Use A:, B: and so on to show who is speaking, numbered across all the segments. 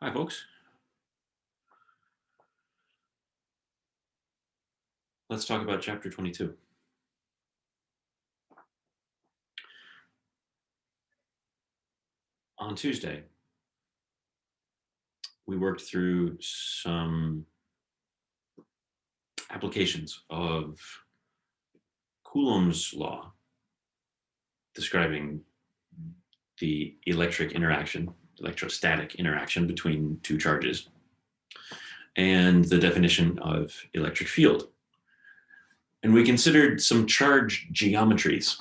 A: Hi, folks. Let's talk about chapter 22. On Tuesday, we worked through some applications of Coulomb's law describing the electrostatic interaction between two charges, and the definition of electric field. And we considered some charge geometries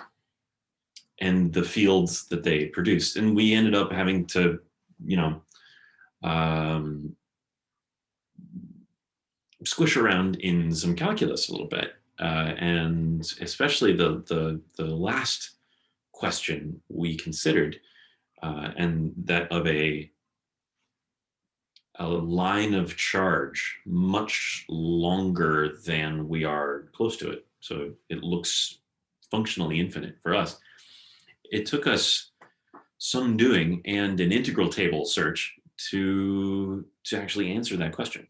A: and the fields that they produced. And we ended up having to, squish around in some calculus a little bit. And especially the last question we considered, and that of a line of charge much longer than we are close to it. So it looks functionally infinite for us. It took us some doing and an integral table search to actually answer that question.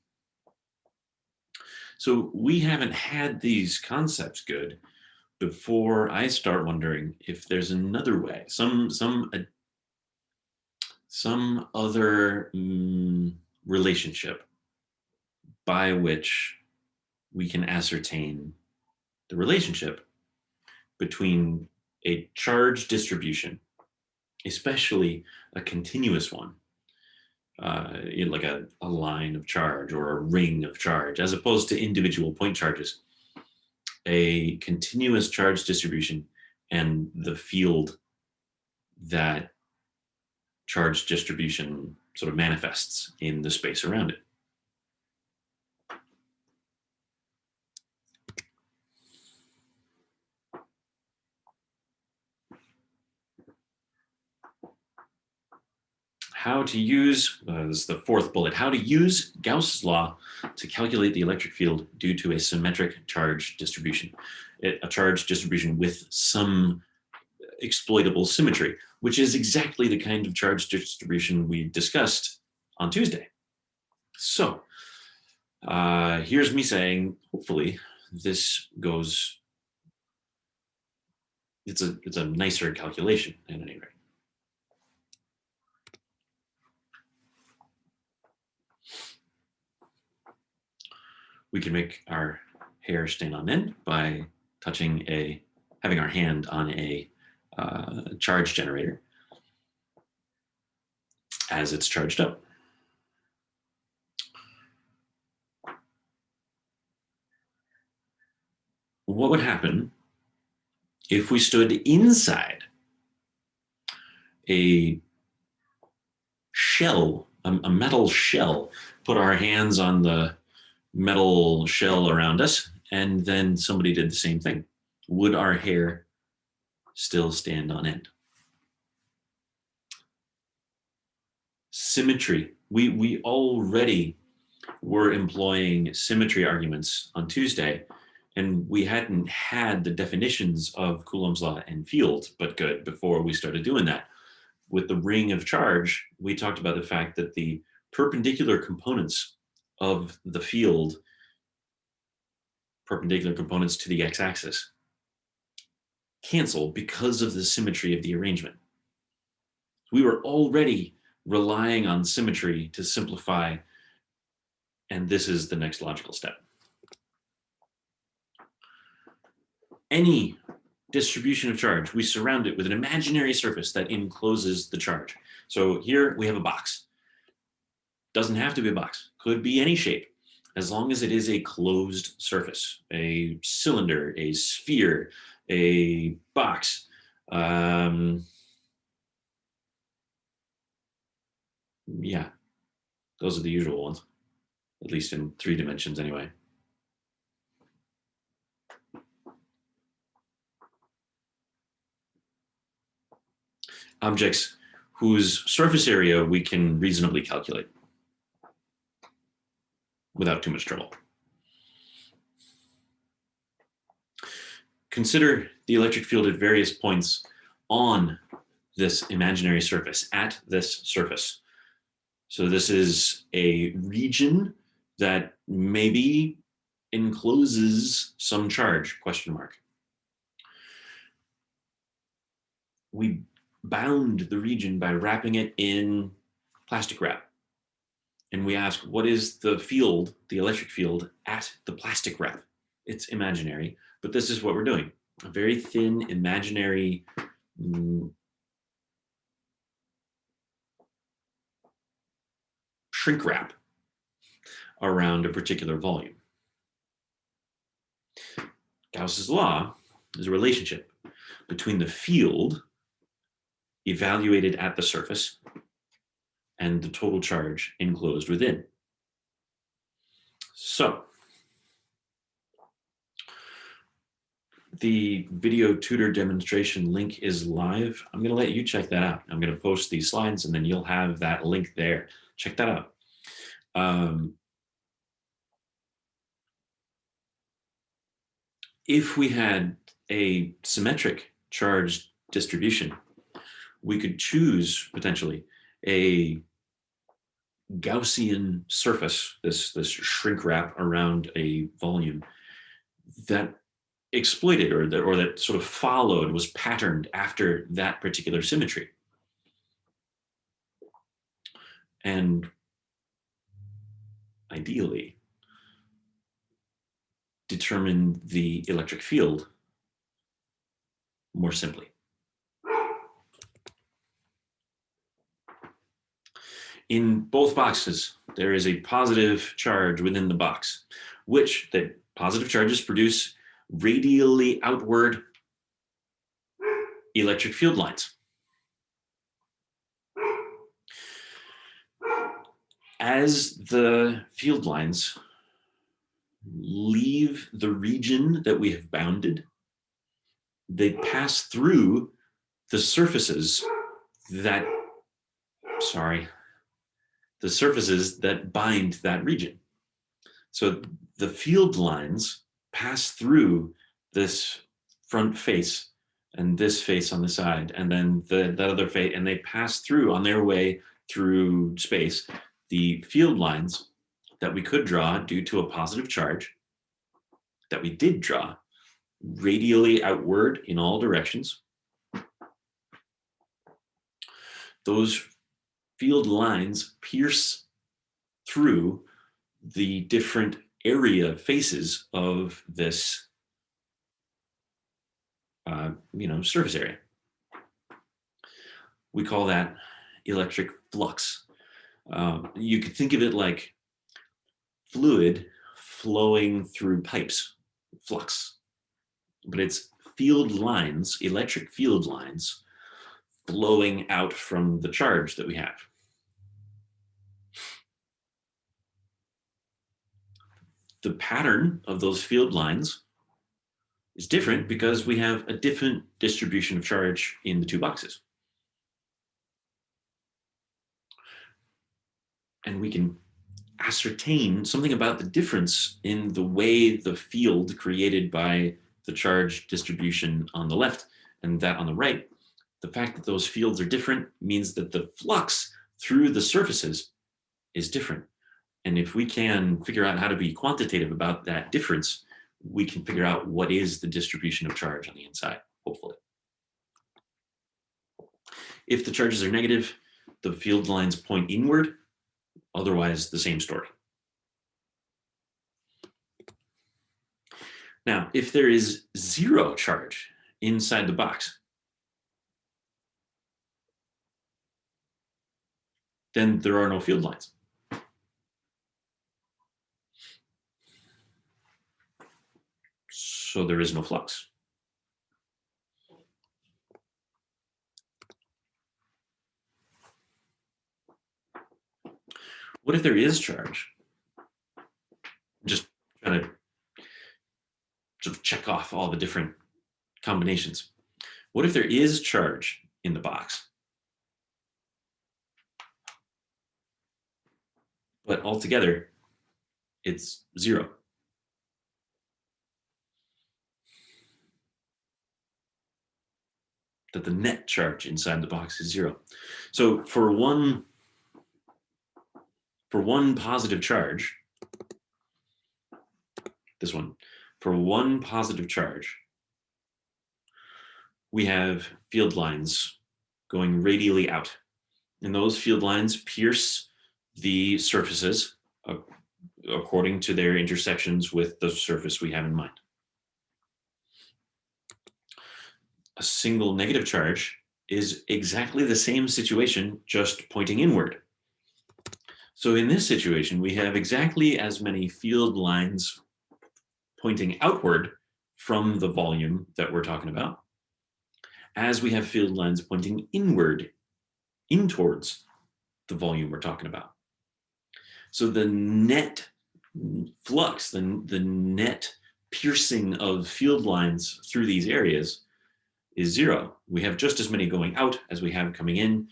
A: So we haven't had these concepts good before I start wondering if there's another way, some other relationship by which we can ascertain the relationship between a charge distribution, especially a continuous one, like a line of charge or a ring of charge, as opposed to individual point charges. A continuous charge distribution and the field that charge distribution sort of manifests in the space around it. How to use, this is the fourth bullet, how to use Gauss's law to calculate the electric field due to a symmetric charge distribution. A charge distribution with some exploitable symmetry, which is exactly the kind of charge distribution we discussed on Tuesday. So here's me saying, hopefully this goes, it's a nicer calculation at any rate. We can make our hair stand on end by having our hand on a charge generator as it's charged up. What would happen if we stood inside a shell, a metal shell, put our hands on the metal shell around us, and then somebody did the same thing? Would our hair still stand on end? Symmetry. We already were employing symmetry arguments on Tuesday, and we hadn't had the definitions of Coulomb's law and field, but good, before we started doing that. With the ring of charge, we talked about the fact that the perpendicular components of the field, perpendicular components to the x-axis, cancel because of the symmetry of the arrangement. We were already relying on symmetry to simplify, and this is the next logical step. Any distribution of charge, we surround it with an imaginary surface that encloses the charge. So here we have a box. Doesn't have to be a box, could be any shape, as long as it is a closed surface, a cylinder, a sphere, a box. Yeah, those are the usual ones, at least in 3 dimensions anyway. Objects whose surface area we can reasonably calculate without too much trouble. Consider the electric field at various points on this imaginary surface, at this surface. So this is a region that maybe encloses some charge, question mark. We bound the region by wrapping it in plastic wrap. And we ask, what is the field, the electric field, at the plastic wrap? It's imaginary, but this is what we're doing. A very thin, imaginary shrink wrap around a particular volume. Gauss's law is a relationship between the field evaluated at the surface and the total charge enclosed within. So the video tutor demonstration link is live. I'm going to let you check that out. I'm going to post these slides and then you'll have that link there. Check that out. If we had a symmetric charge distribution, we could choose potentially a Gaussian surface, this shrink wrap around a volume that exploited or that sort of followed, was patterned after that particular symmetry. And ideally, determine the electric field more simply. In both boxes, there is a positive charge within the box, which the positive charges produce radially outward electric field lines. As the field lines leave the region that we have bounded, they pass through the surfaces that, the surfaces that bind that region. So the field lines pass through this front face and this face on the side, and then that other face, and they pass through on their way through space the field lines that we could draw due to a positive charge that we did draw radially outward in all directions. Those field lines pierce through the different area faces of this surface area. We call that electric flux. You could think of it like fluid flowing through pipes, flux, but it's field lines, electric field lines, flowing out from the charge that we have. The pattern of those field lines is different because we have a different distribution of charge in the two boxes. And we can ascertain something about the difference in the way the field created by the charge distribution on the left and that on the right. The fact that those fields are different means that the flux through the surfaces is different. And if we can figure out how to be quantitative about that difference, we can figure out what is the distribution of charge on the inside, hopefully. If the charges are negative, the field lines point inward. Otherwise, the same story. Now, if there is zero charge inside the box, then there are no field lines. So there is no flux. What if there is charge? Just trying to sort of check off all the different combinations. What if there is charge in the box, but altogether it's zero? That the net charge inside the box is zero. So for one for one positive charge, this one, for one positive charge, we have field lines going radially out. And those field lines pierce the surfaces according to their intersections with the surface we have in mind. A single negative charge is exactly the same situation, just pointing inward. So in this situation, we have exactly as many field lines pointing outward from the volume that we're talking about, as we have field lines pointing inward, in towards the volume we're talking about. So the net flux, the net piercing of field lines through these areas is zero. We have just as many going out as we have coming in.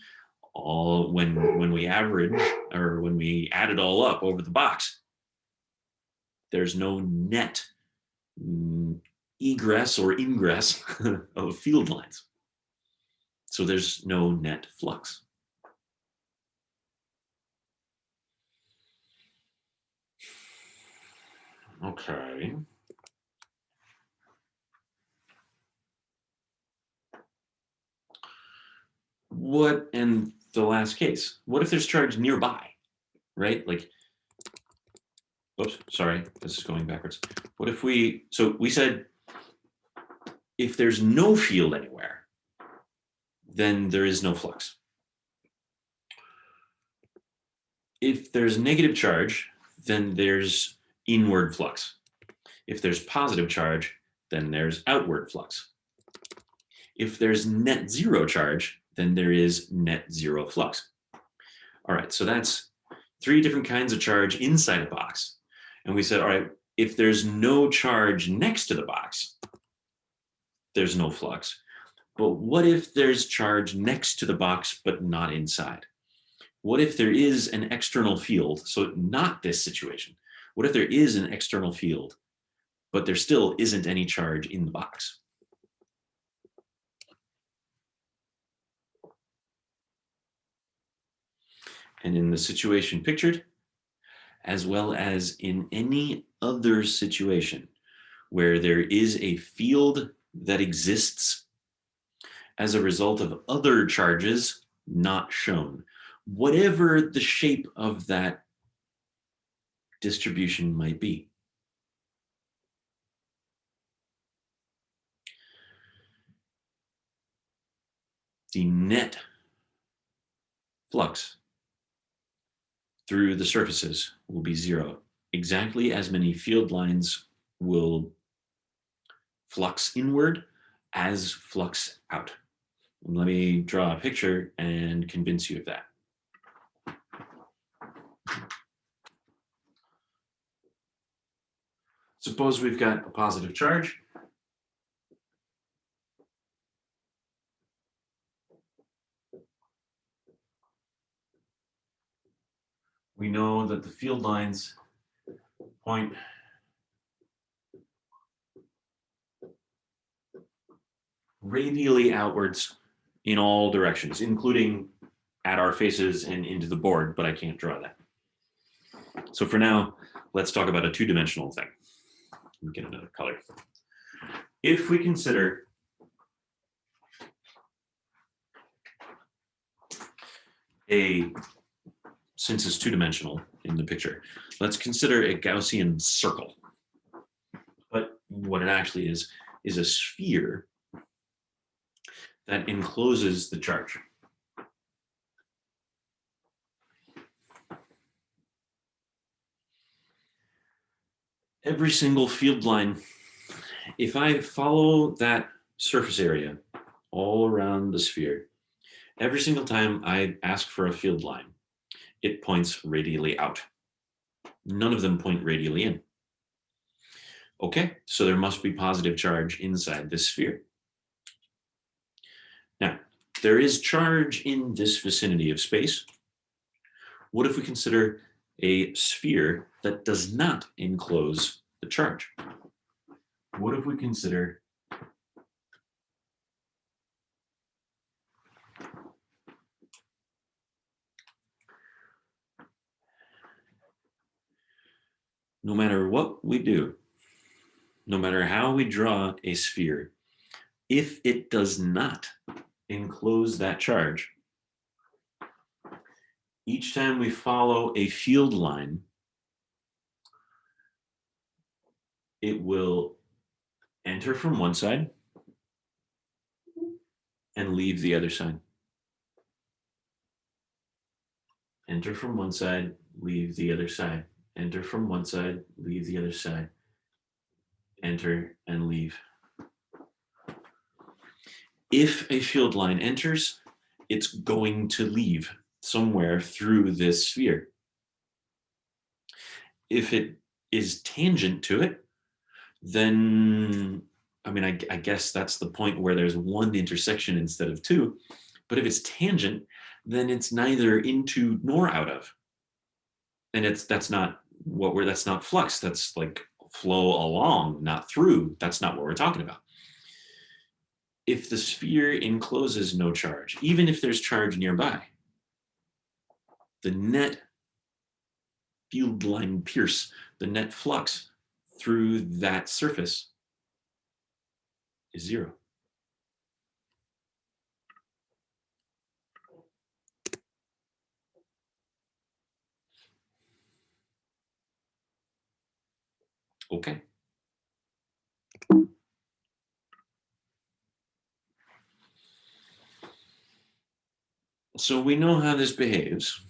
A: All when we average, or when we add it all up over the box, there's no net egress or ingress of field lines. So there's no net flux. Okay. What in the last case? What if there's charge nearby, right? Like, oops, sorry, this is going backwards. What if so we said if there's no field anywhere, then there is no flux. If there's negative charge, then there's inward flux. If there's positive charge, then there's outward flux. If there's net zero charge, then there is net zero flux. All right, so that's 3 different kinds of charge inside a box. And we said, all right, if there's no charge next to the box, there's no flux. But what if there's charge next to the box, but not inside? What if there is an external field? So not this situation. What if there is an external field, but there still isn't any charge in the box? And in the situation pictured, as well as in any other situation where there is a field that exists as a result of other charges not shown, whatever the shape of that distribution might be. The net flux through the surfaces will be zero. Exactly as many field lines will flux inward as flux out. And let me draw a picture and convince you of that. Suppose we've got a positive charge. We know that the field lines point radially outwards in all directions, including at our faces and into the board, but I can't draw that. So for now, let's talk about a 2-dimensional thing. Let me get another color. If we consider since it's 2-dimensional in the picture, let's consider a Gaussian circle. But what it actually is a sphere that encloses the charge. Every single field line, if I follow that surface area all around the sphere, every single time I ask for a field line, it points radially out. None of them point radially in. Okay, so there must be positive charge inside this sphere. Now, there is charge in this vicinity of space. What if we consider a sphere that does not enclose the charge? What if we consider no matter what we do, no matter how we draw a sphere, if it does not enclose that charge, each time we follow a field line, it will enter from one side and leave the other side. Enter from one side, leave the other side. Enter from one side, leave the other side. Enter and leave. If a field line enters, it's going to leave somewhere through this sphere. If it is tangent to it, then, I mean, I guess that's the point where there's one intersection instead of two. But if it's tangent, then it's neither into nor out of. And that's not flux. That's like flow along, not through. That's not what we're talking about. If the sphere encloses no charge, even if there's charge nearby, the net field line pierce, the net flux through that surface is zero. Okay. So we know how this behaves,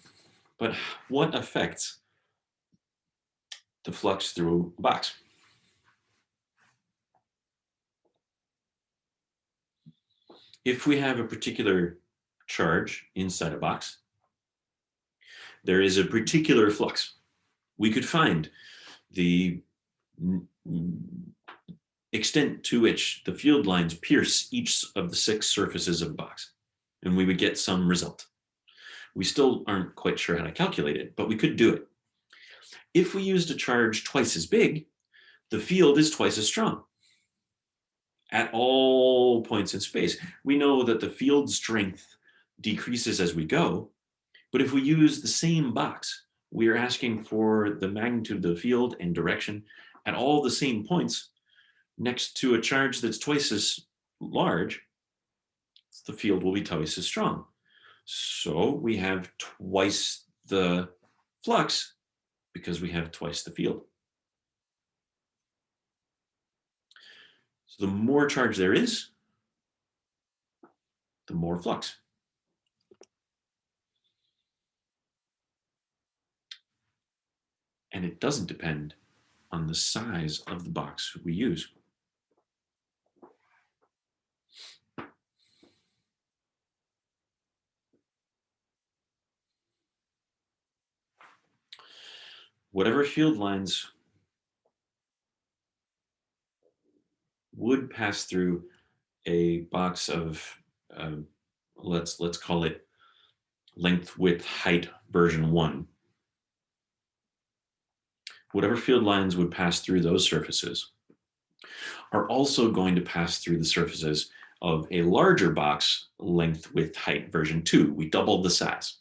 A: but what affects the flux through a box? If we have a particular charge inside a box, there is a particular flux. We could find the extent to which the field lines pierce each of the 6 surfaces of the box, and we would get some result. We still aren't quite sure how to calculate it, but we could do it. If we used a charge twice as big, the field is twice as strong at all points in space. We know that the field strength decreases as we go, but if we use the same box, we are asking for the magnitude of the field and direction at all the same points next to a charge that's twice as large, the field will be twice as strong. So we have twice the flux because we have twice the field. So the more charge there is, the more flux. And it doesn't depend on the size of the box we use. Whatever field lines would pass through a box of, let's call it length, width, height version 1. Whatever field lines would pass through those surfaces are also going to pass through the surfaces of a larger box, length, width, height version 2. We doubled the size.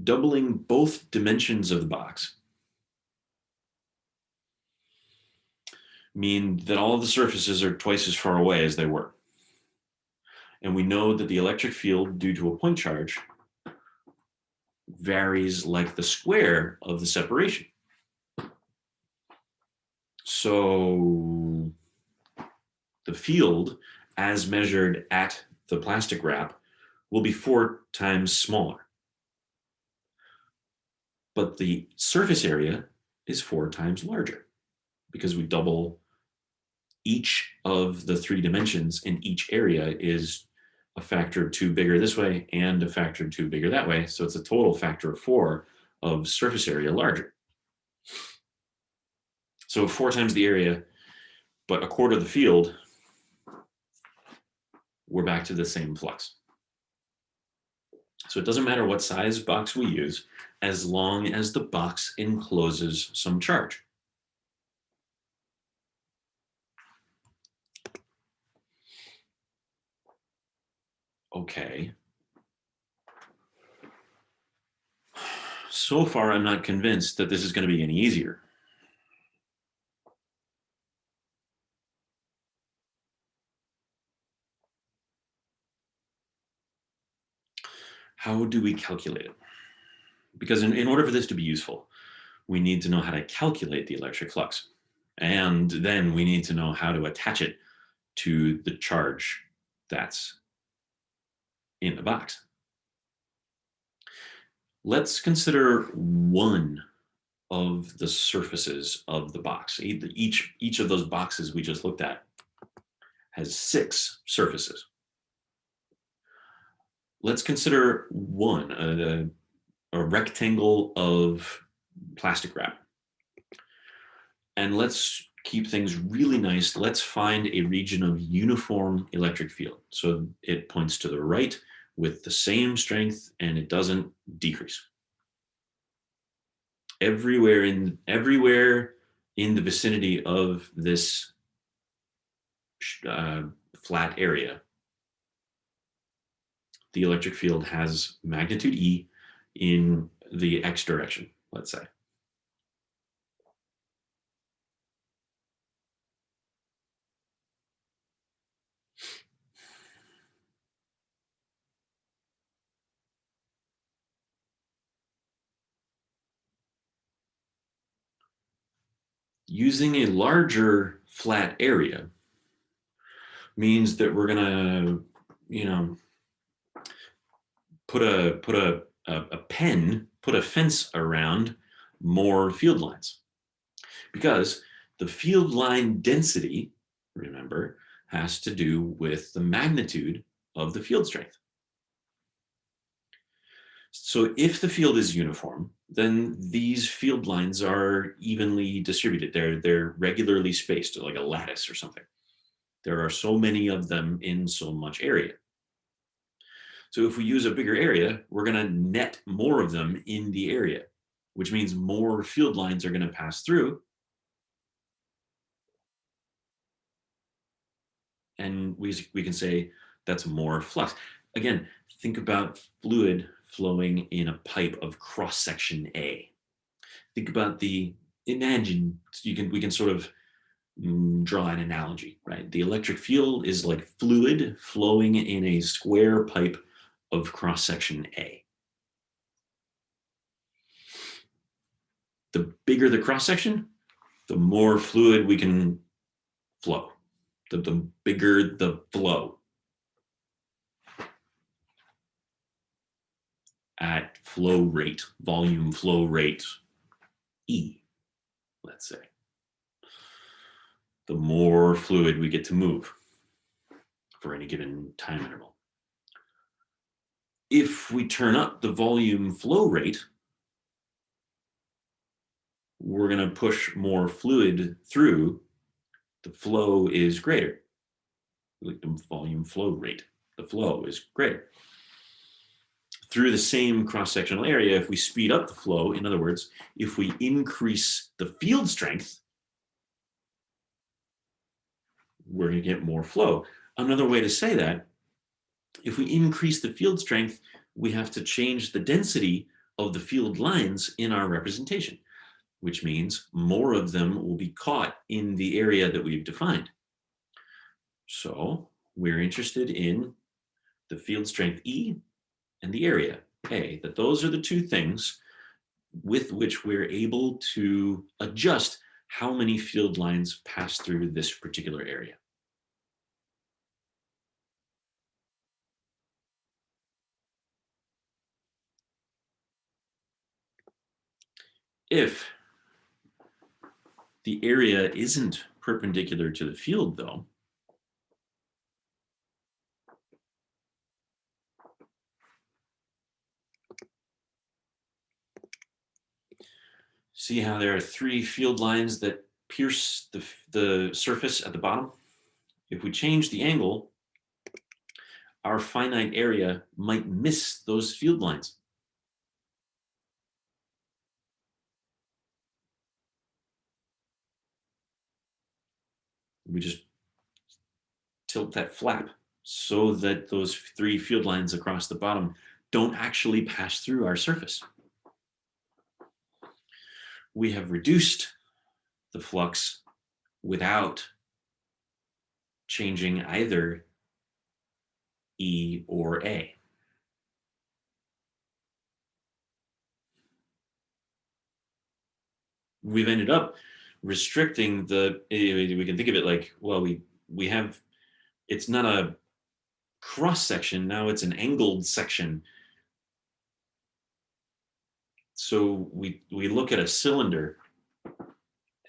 A: Doubling both dimensions of the box mean that all of the surfaces are twice as far away as they were. And we know that the electric field, due to a point charge, varies like the square of the separation. So the field, as measured at the plastic wrap, will be 4 times smaller. But the surface area is 4 times larger because we double each of the 3 dimensions, and each area is a factor of 2 bigger this way and a factor of 2 bigger that way. So it's a total factor of 4 of surface area larger. So 4 times the area, but a quarter of the field, we're back to the same flux. So it doesn't matter what size box we use, as long as the box encloses some charge. Okay. So far, I'm not convinced that this is going to be any easier. How do we calculate it? Because in order for this to be useful, we need to know how to calculate the electric flux. And then we need to know how to attach it to the charge that's in the box. Let's consider one of the surfaces of the box. Each of those boxes we just looked at has 6 surfaces. Let's consider one, a rectangle of plastic wrap. And let's keep things really nice. Let's find a region of uniform electric field. So it points to the right with the same strength and it doesn't decrease. Everywhere in the vicinity of this flat area, the electric field has magnitude E in the x direction, let's say. Using a larger flat area means that we're gonna, put a fence around more field lines, because the field line density, remember, has to do with the magnitude of the field strength. So if the field is uniform, then these field lines are evenly distributed. They're regularly spaced, like a lattice or something. There are so many of them in so much area. So if we use a bigger area, we're going to net more of them in the area, which means more field lines are going to pass through. And we can say that's more flux. Again, think about fluid flowing in a pipe of cross section A. Think about imagine, we can sort of draw an analogy, right? The electric field is like fluid flowing in a square pipe of cross section A. The bigger the cross section, the more fluid we can flow, the bigger the flow at flow rate, volume flow rate E, let's say. The more fluid we get to move for any given time interval. If we turn up the volume flow rate, we're going to push more fluid through. The flow is greater. Like the volume flow rate, the flow is greater. Through the same cross-sectional area, if we speed up the flow, in other words, if we increase the field strength, we're going to get more flow. Another way to say that, if we increase the field strength, we have to change the density of the field lines in our representation, which means more of them will be caught in the area that we've defined. So we're interested in the field strength E and the area A, that those are the two things with which we're able to adjust how many field lines pass through this particular area. If the area isn't perpendicular to the field, though, see how there are 3 field lines that pierce the surface at the bottom? If we change the angle, our finite area might miss those field lines. We just tilt that flap so that those 3 field lines across the bottom don't actually pass through our surface. We have reduced the flux without changing either E or A. We've ended up restricting we can think of it like, well, we have, it's not a cross section, now it's an angled section. So we look at a cylinder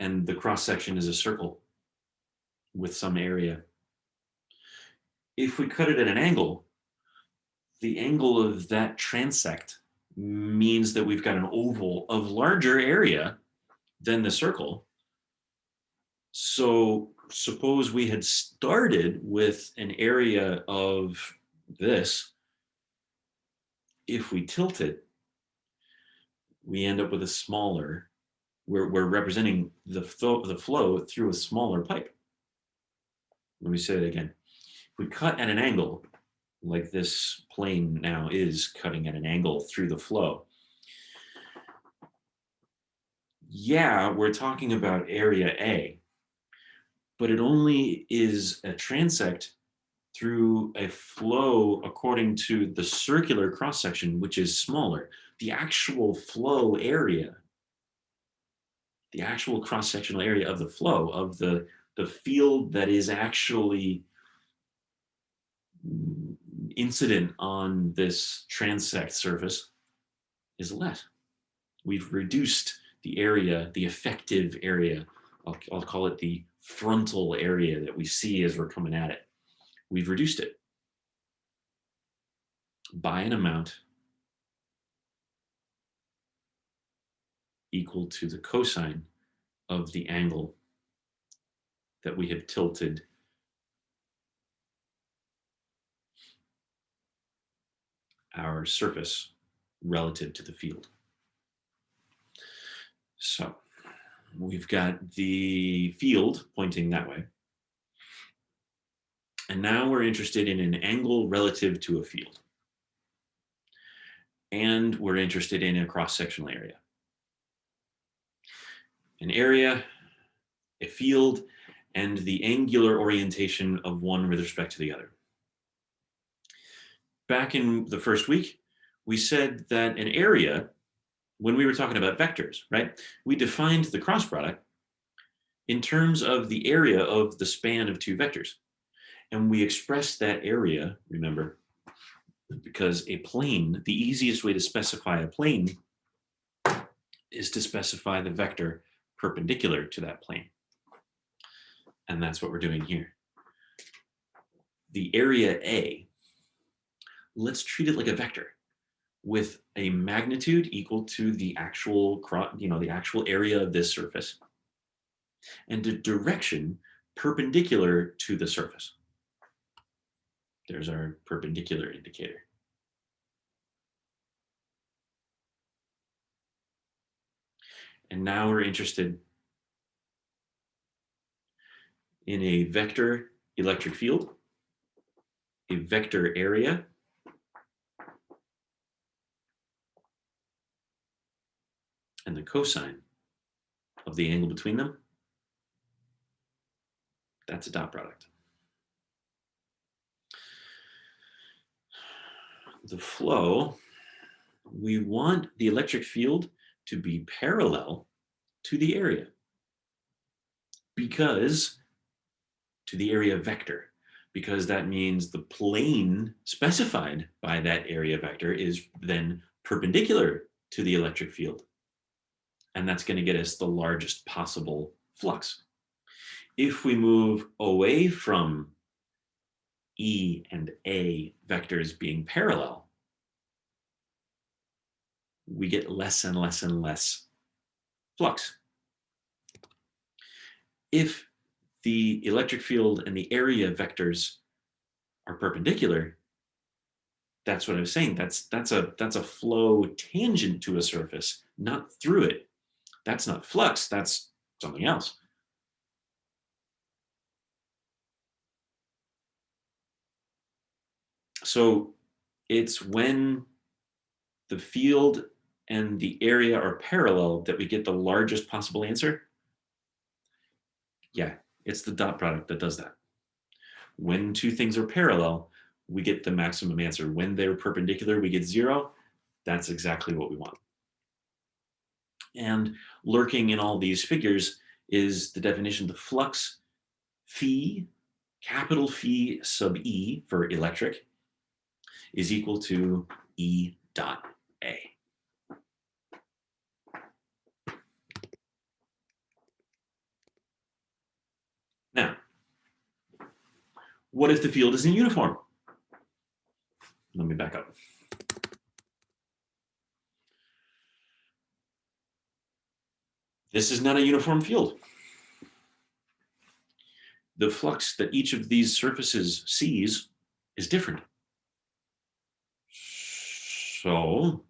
A: and the cross section is a circle with some area. If we cut it at an angle, the angle of that transect means that we've got an oval of larger area than the circle. So suppose we had started with an area of this. If we tilt it, we end up with a smaller, we're representing the flow through a smaller pipe. Let me say it again. If we cut at an angle, like this plane now is cutting at an angle through the flow, yeah, we're talking about area A, but it only is a transect through a flow according to the circular cross section, which is smaller. The actual flow area, the actual cross sectional area of the flow of the field that is actually incident on this transect surface is less. We've reduced the area, the effective area. I'll call it the frontal area that we see as we're coming at it. We've reduced it by an amount equal to the cosine of the angle that we have tilted our surface relative to the field. So we've got the field pointing that way. And now we're interested in an angle relative to a field. And we're interested in a cross-sectional area. An area, a field, and the angular orientation of one with respect to the other. Back in the first week, we said that an area, when we were talking about vectors, right, we defined the cross product in terms of the area of the span of two vectors. And we expressed that area, remember, because a plane, the easiest way to specify a plane is to specify the vector perpendicular to that plane. And that's what we're doing here. The area A, let's treat it like a vector with a magnitude equal to the actual, the actual area of this surface, and a direction perpendicular to the surface. There's our perpendicular indicator. And now we're interested in a vector electric field, a vector area, and the cosine of the angle between them. That's a dot product. The flow, we want the electric field to be parallel to the area, because to the area vector, because that means the plane specified by that area vector is then perpendicular to the electric field. And that's going to get us the largest possible flux. If we move away from E and A vectors being parallel, we get less and less and less flux. If the electric field and the area vectors are perpendicular, that's what I was saying. That's a flow tangent to a surface, not through it. That's not flux, that's something else. So it's when the field and the area are parallel that we get the largest possible answer. Yeah, it's the dot product that does that. When two things are parallel, we get the maximum answer. When they're perpendicular, we get 0. That's exactly what we want. And lurking in all these figures is the definition: the flux phi, capital Phi sub E for electric, is equal to E dot A. Now, what if the field isn't uniform? Let me back up. This is not a uniform field. The flux that each of these surfaces sees is different. So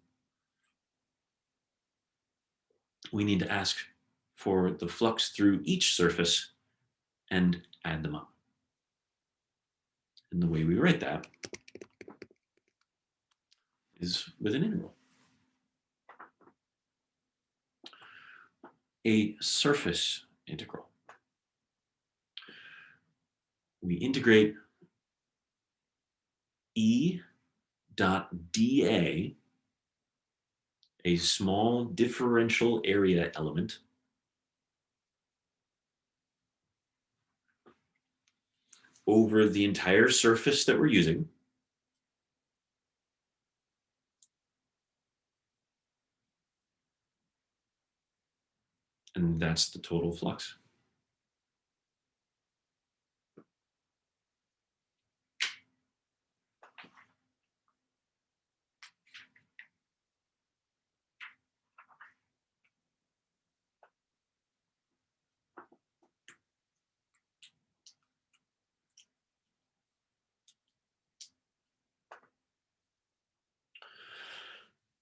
A: we need to ask for the flux through each surface and add them up. And the way we write that is with an integral. A surface integral. We integrate E dot dA, a small differential area element, over the entire surface that we're using. And that's the total flux.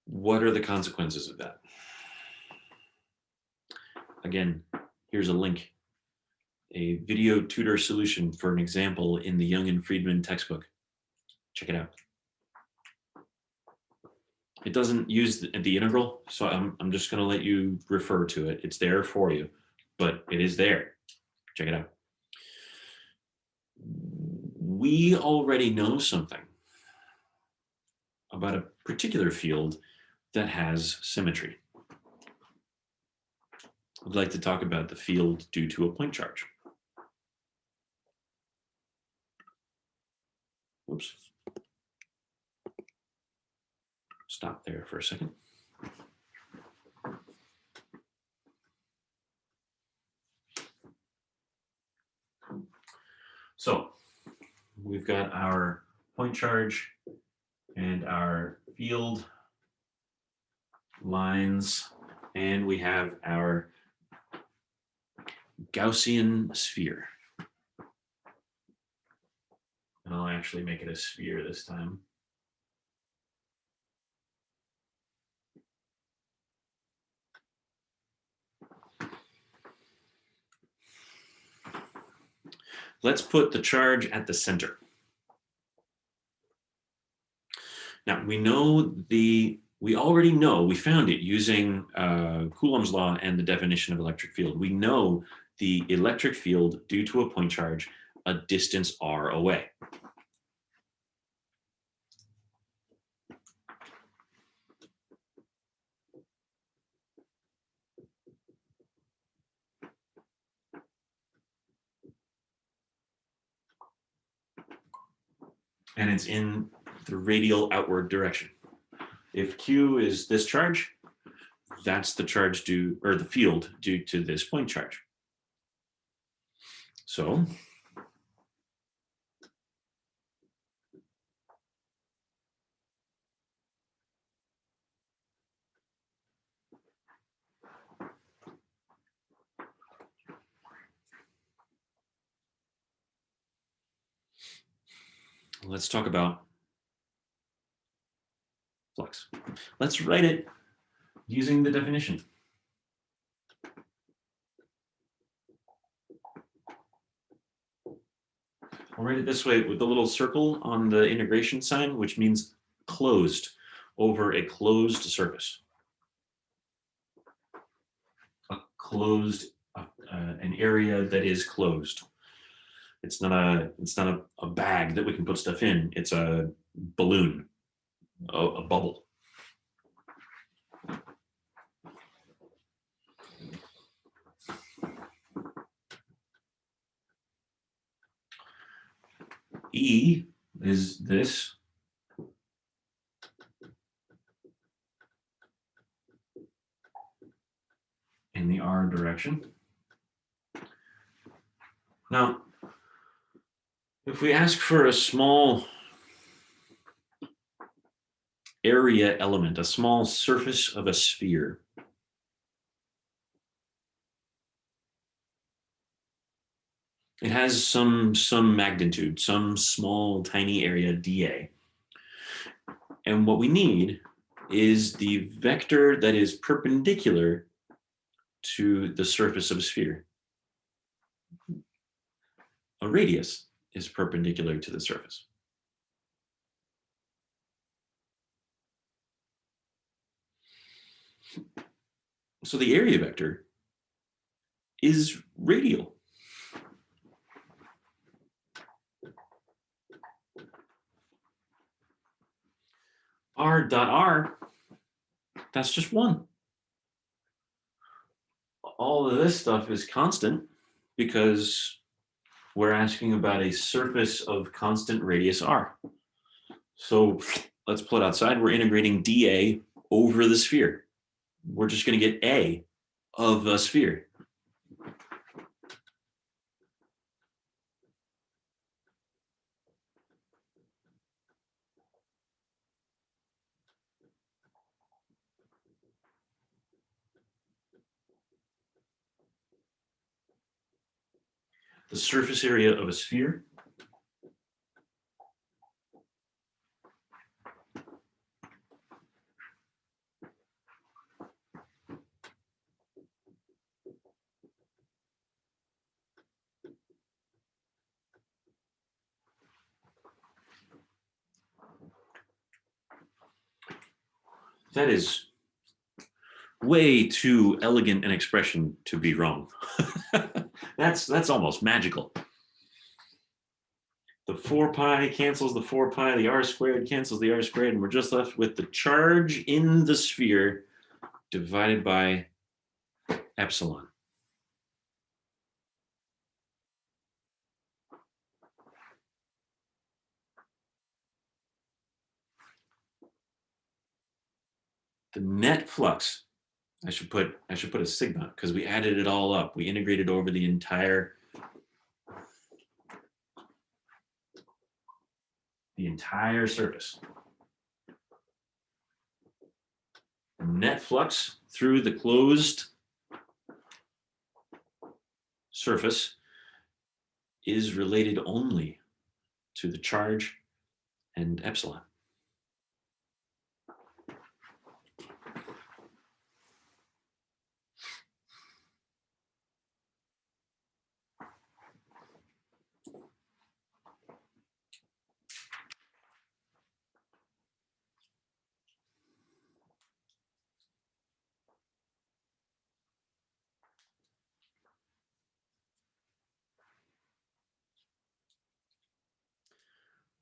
A: What are the consequences of that? Again, here's a link, a video tutor solution for an example in the Young and Friedman textbook. Check it out. It doesn't use the integral, so I'm just going to let you refer to it. It's there for you, but it is there. Check it out. We already know something about a particular field that has symmetry. I'd like to talk about the field due to a point charge. Whoops. Stop there for a second. So we've got our point charge and our field lines, and we have our Gaussian sphere. And I'll actually make it a sphere this time. Let's put the charge at the center. Now we already know, we found it using Coulomb's law and the definition of electric field. We know the electric field due to a point charge a distance r away. And it's in the radial outward direction. If Q is this charge, that's the charge due, or the field due to this point charge. So let's talk about flux. Let's write it using the definition. I'll write it this way with the little circle on the integration sign, which means closed over a closed surface. A closed, an area that is closed. It's not a bag that we can put stuff in. It's a balloon, a bubble. E is this. In the R direction. Now, if we ask for a small area element, a small surface of a sphere, it has some magnitude, some small tiny area dA. And what we need is the vector that is perpendicular to the surface of a sphere. A radius is perpendicular to the surface. So the area vector is radial. R dot R, that's just one. All of this stuff is constant because we're asking about a surface of constant radius R. So let's pull it outside. We're integrating dA over the sphere. We're just going to get A of a sphere. The surface area of a sphere that is way too elegant an expression to be wrong. That's almost magical. The 4 pi cancels the 4 pi, the r squared cancels the r squared, and we're just left with the charge in the sphere divided by epsilon. The net flux, I should put a sigma because we added it all up. We integrated over the entire surface. Net flux through the closed surface is related only to the charge and epsilon.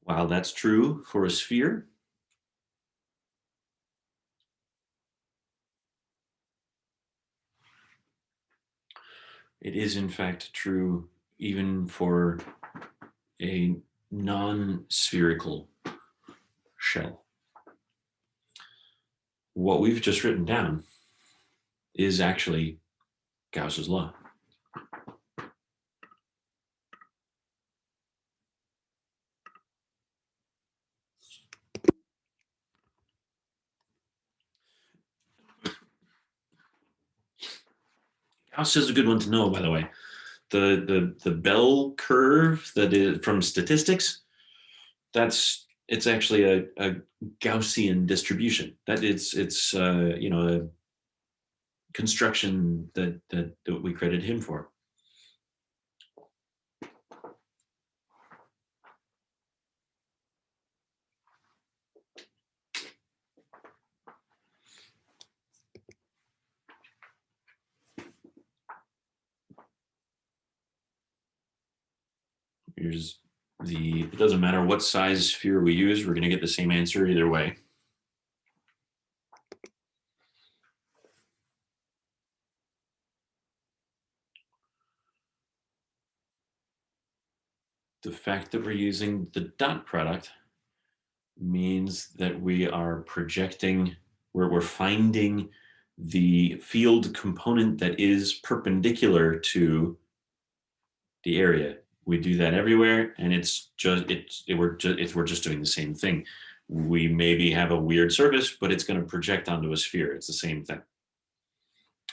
A: While that's true for a sphere, it is in fact true even for a non-spherical shell. What we've just written down is actually Gauss's law. Gauss is a good one to know, by the way. The bell curve that is from statistics, it's actually a Gaussian distribution. That it's a construction that we credit him for. Here's it doesn't matter what size sphere we use, we're going to get the same answer either way. The fact that we're using the dot product means that we are projecting, we're finding the field component that is perpendicular to the area. We do that everywhere, and we're just doing the same thing. We maybe have a weird surface, but it's going to project onto a sphere. It's the same thing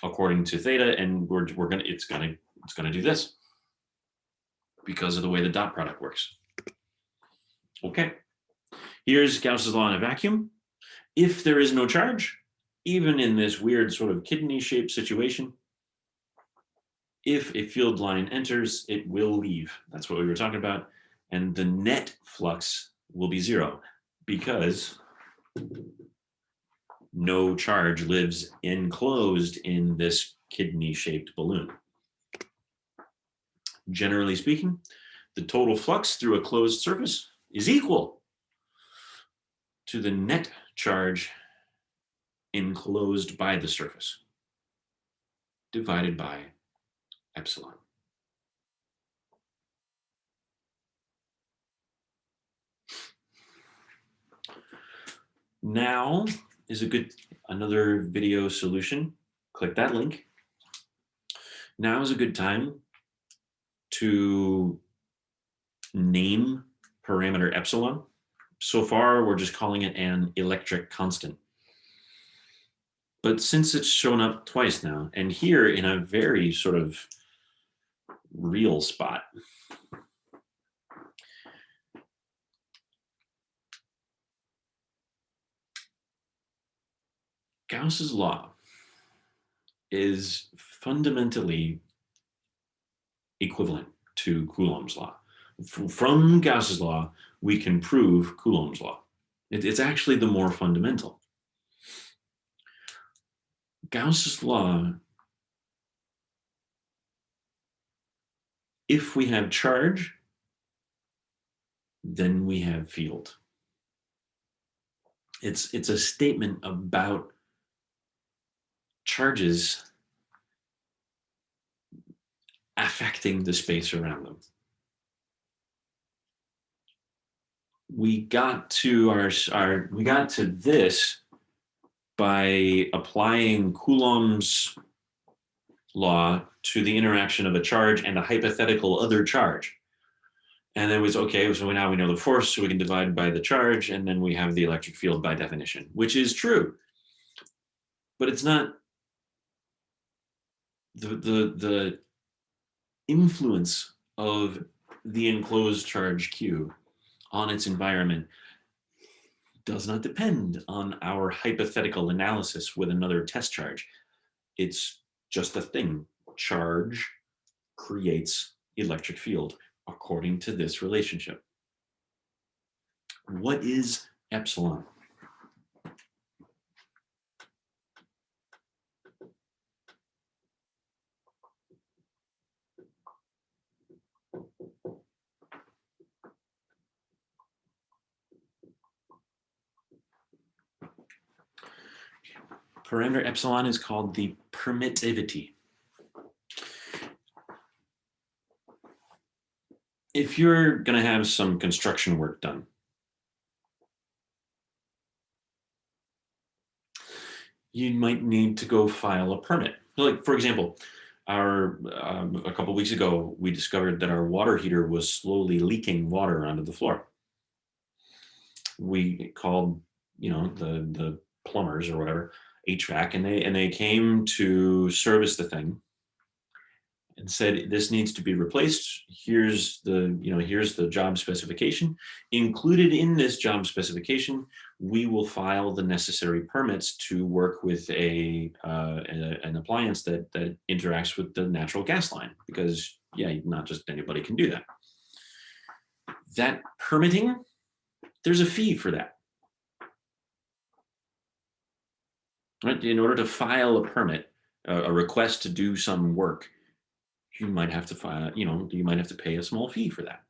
A: according to theta, and it's gonna do this because of the way the dot product works. Okay, here's Gauss's law in a vacuum. If there is no charge, even in this weird sort of kidney-shaped situation, if a field line enters, it will leave. That's what we were talking about. And the net flux will be zero because no charge lives enclosed in this kidney-shaped balloon. Generally speaking, the total flux through a closed surface is equal to the net charge enclosed by the surface divided by epsilon. Now is another video solution. Click that link. Now is a good time to name parameter epsilon. So far, we're just calling it an electric constant. But since it's shown up twice now, and here in a very sort of real spot, Gauss's law is fundamentally equivalent to Coulomb's law. From Gauss's law, we can prove Coulomb's law. It's actually the more fundamental. Gauss's law, if we have charge, then we have field. It's a statement about charges affecting the space around them. We got to this by applying Coulomb's law to the interaction of a charge and a hypothetical other charge. And then it was okay, so now we know the force, so we can divide by the charge, and then we have the electric field by definition, which is true. But it's not the influence of the enclosed charge Q on its environment does not depend on our hypothetical analysis with another test charge. It's just a thing. Charge creates electric field according to this relationship. What is epsilon? Parameter epsilon is called the permittivity. If you're going to have some construction work done, you might need to go file a permit. Like, for example, a couple weeks ago, we discovered that our water heater was slowly leaking water onto the floor. We called, the plumbers or whatever, HVAC, and they came to service the thing and said, this needs to be replaced. Here's the job specification. Included in this job specification, we will file the necessary permits to work with an appliance that interacts with the natural gas line, because not just anybody can do that. That permitting, there's a fee for that. Right? In order to file a permit, a request to do some work, you might have to file, you might have to pay a small fee for that.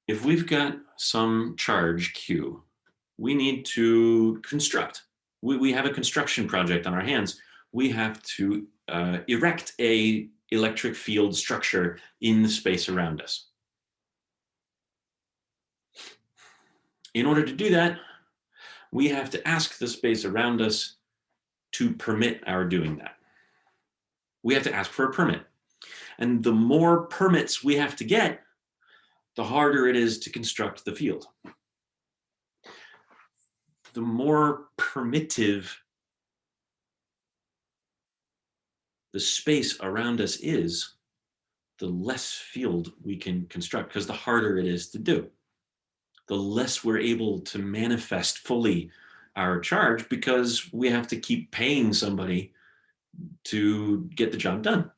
A: if we've got some charge Q, we need to construct. We have a construction project on our hands. We have to erect a electric field structure in the space around us. In order to do that, we have to ask the space around us to permit our doing that. We have to ask for a permit. And the more permits we have to get, the harder it is to construct the field. The more permittive the space around us is, the less field we can construct, because the harder it is to do. The less we're able to manifest fully our charge, because we have to keep paying somebody to get the job done.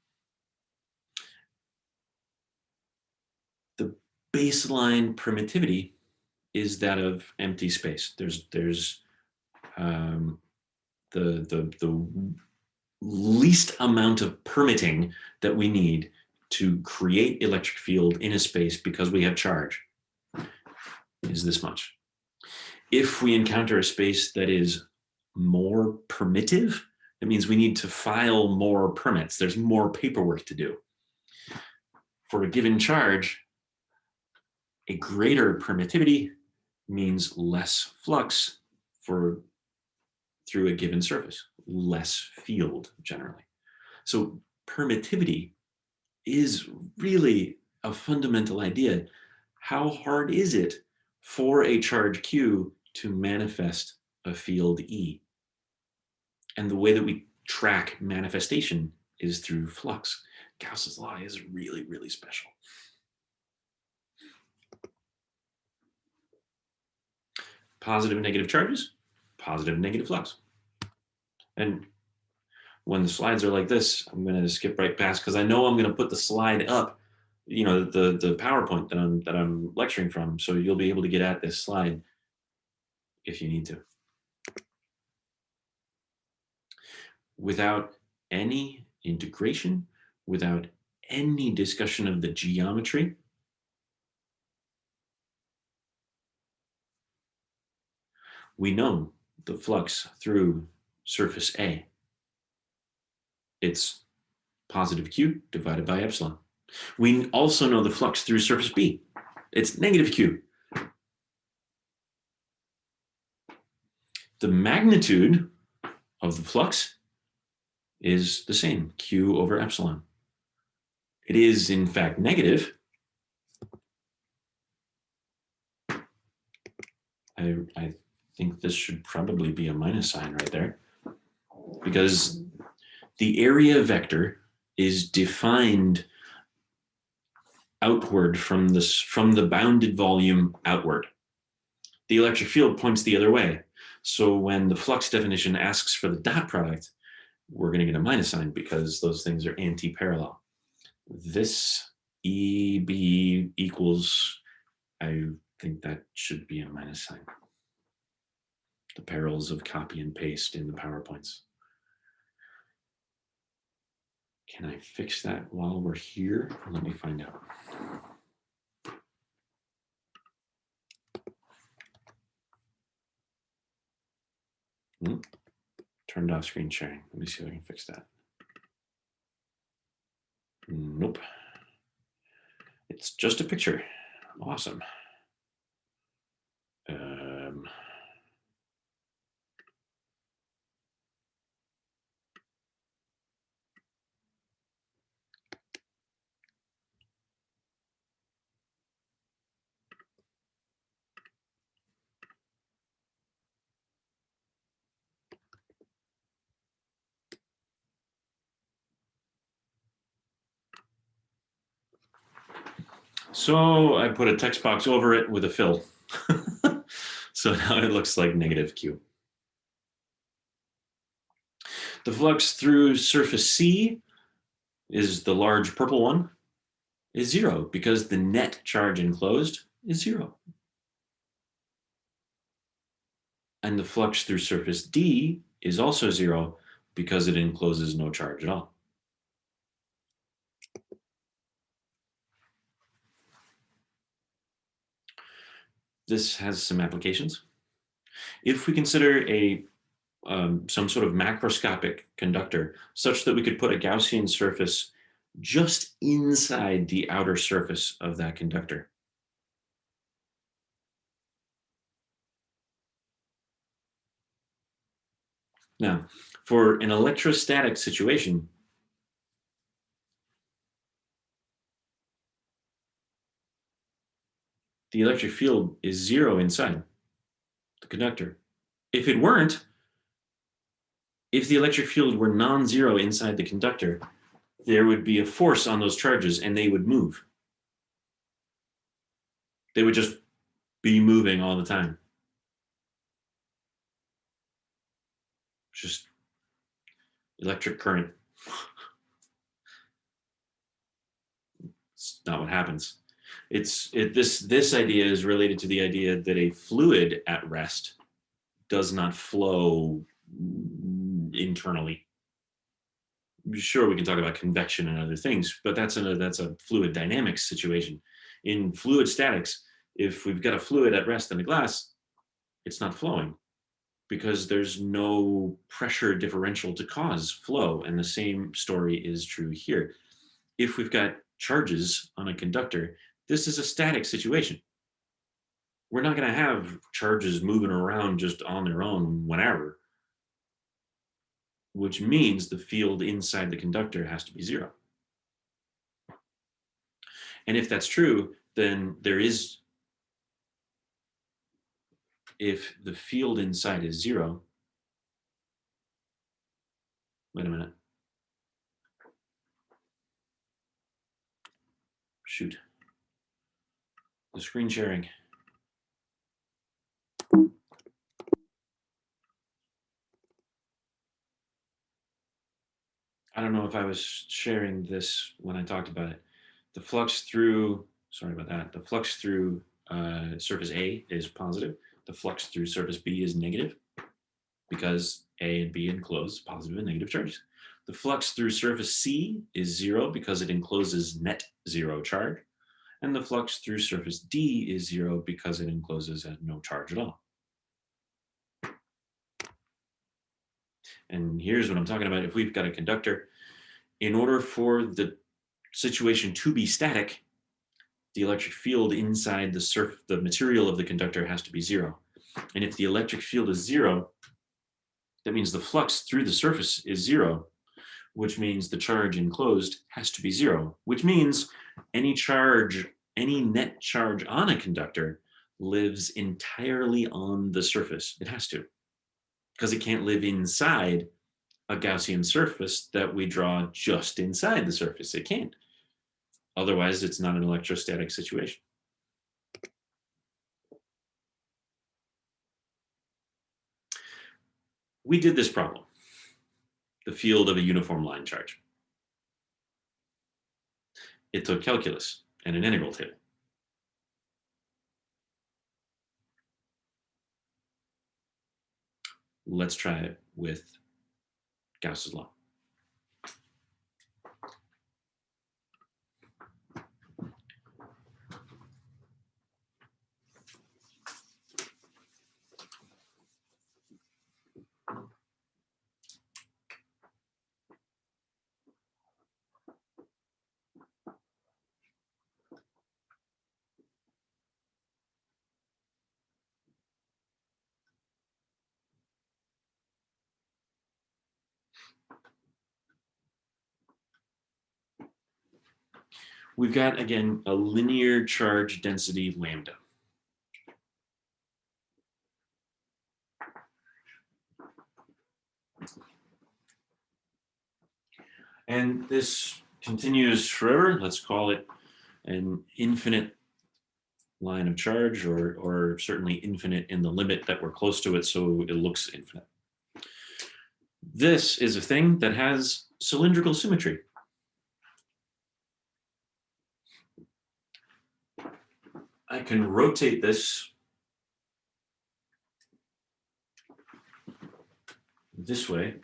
A: The baseline permittivity is that of empty space. There's the least amount of permitting that we need to create electric field in a space because we have charge is this much. If we encounter a space that is more permittive, it means we need to file more permits. There's more paperwork to do. For a given charge, a greater permittivity means less flux through a given surface, less field generally. So permittivity is really a fundamental idea. How hard is it for a charge Q to manifest a field E? And the way that we track manifestation is through flux. Gauss's law is really, really special. Positive and negative charges, positive and negative flux. And when the slides are like this, I'm going to skip right past, because I know I'm going to put the slide up, you know, the PowerPoint that I'm lecturing from, so you'll be able to get at this slide if you need to. Without any integration, without any discussion of the geometry, we know the flux through surface A. It's positive Q divided by epsilon. We also know the flux through surface B. It's negative Q. The magnitude of the flux is the same, Q over epsilon. It is, in fact, negative. I think this should probably be a minus sign right there, because the area vector is defined outward from the bounded volume outward. The electric field points the other way. So when the flux definition asks for the dot product, we're going to get a minus sign because those things are anti-parallel. This EB equals, I think that should be a minus sign. The perils of copy and paste in the PowerPoints. Can I fix that while we're here? Let me find out. Turned off screen sharing. Let me see if I can fix that. Nope. It's just a picture. Awesome. So I put a text box over it with a fill. So now it looks like negative Q. The flux through surface C is the large purple one, is 0 because the net charge enclosed is 0. And the flux through surface D is also 0 because it encloses no charge at all. this has some applications. If we consider some sort of macroscopic conductor such that we could put a Gaussian surface just inside the outer surface of that conductor. Now, for an electrostatic situation, the electric field is zero inside the conductor. If it weren't, if the electric field were non-zero inside the conductor, there would be a force on those charges and they would move. They would just be moving all the time. Just electric current. It's not what happens. This idea is related to the idea that a fluid at rest does not flow internally. Sure, we can talk about convection and other things, but that's a fluid dynamics situation. In fluid statics, if we've got a fluid at rest in a glass, it's not flowing because there's no pressure differential to cause flow. And the same story is true here. If we've got charges on a conductor, this is a static situation. We're not going to have charges moving around just on their own whenever, which means the field inside the conductor has to be zero. And if that's true, then if the field inside is zero, wait a minute. Shoot. The screen sharing. I don't know if I was sharing this when I talked about it. The flux through, sorry about that. The flux through surface A is positive. The flux through surface B is negative because A and B enclose positive and negative charges. The flux through surface C is zero because it encloses net zero charge. And the flux through surface D is zero because it encloses no charge at all. And here's what I'm talking about. If we've got a conductor, in order for the situation to be static, the electric field inside the material of the conductor has to be zero. And if the electric field is zero, that means the flux through the surface is zero, which means the charge enclosed has to be zero, which means any net charge on a conductor lives entirely on the surface. It has to, because it can't live inside a Gaussian surface that we draw just inside the surface. It can't. Otherwise, it's not an electrostatic situation. We did this problem, the field of a uniform line charge. It took calculus and an integral table. Let's try it with Gauss's law. We've got, again, a linear charge density lambda. And this continues forever. Let's call it an infinite line of charge, or certainly infinite in the limit that we're close to it, so it looks infinite. This is a thing that has cylindrical symmetry. I can rotate this this way,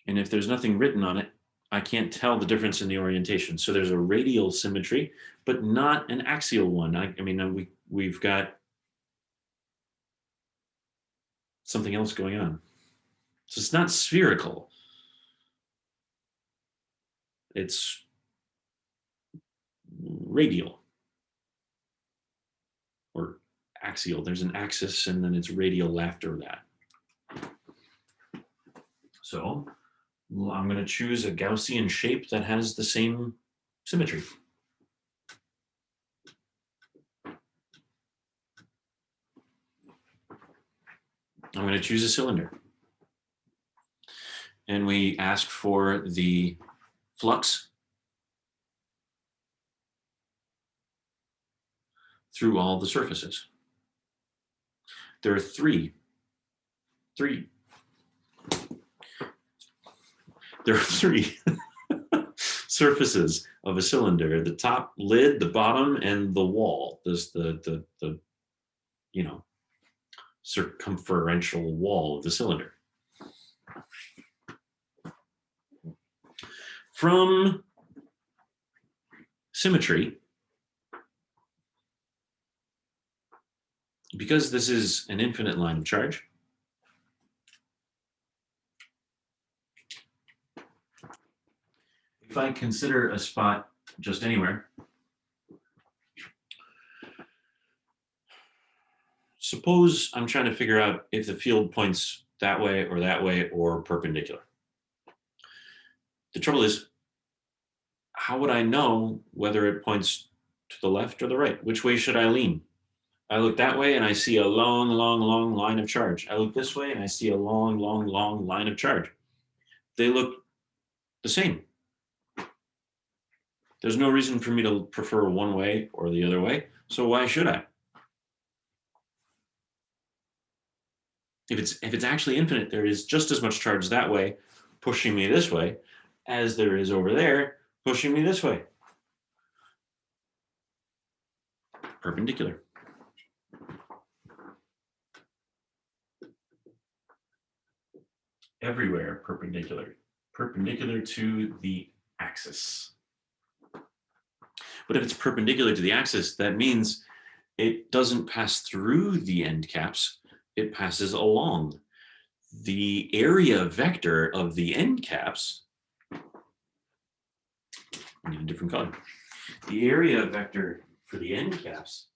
A: and if there's nothing written on it, I can't tell the difference in the orientation. So there's a radial symmetry, but not an axial one. I mean, we've got something else going on. So it's not spherical. It's radial or axial. There's an axis and then it's radial after that. So I'm going to choose a Gaussian shape that has the same symmetry. I'm going to choose a cylinder. And we ask for the flux through all the surfaces. There are three. There are three surfaces of a cylinder: the top lid, the bottom, and the wall. This the circumferential wall of the cylinder. From symmetry, because this is an infinite line of charge, if I consider a spot just anywhere, suppose I'm trying to figure out if the field points that way or perpendicular. The trouble is, how would I know whether it points to the left or the right? Which way should I lean? I look that way and I see a long, long, long line of charge. I look this way and I see a long, long, long line of charge. They look the same. There's no reason for me to prefer one way or the other way, so why should I? If it's actually infinite, there is just as much charge that way pushing me this way as there is over there pushing me this way. Perpendicular. Everywhere perpendicular. Perpendicular to the axis. But if it's perpendicular to the axis, that means it doesn't pass through the end caps, it passes along. The area vector of the end caps, I need a different color. The area vector for the end caps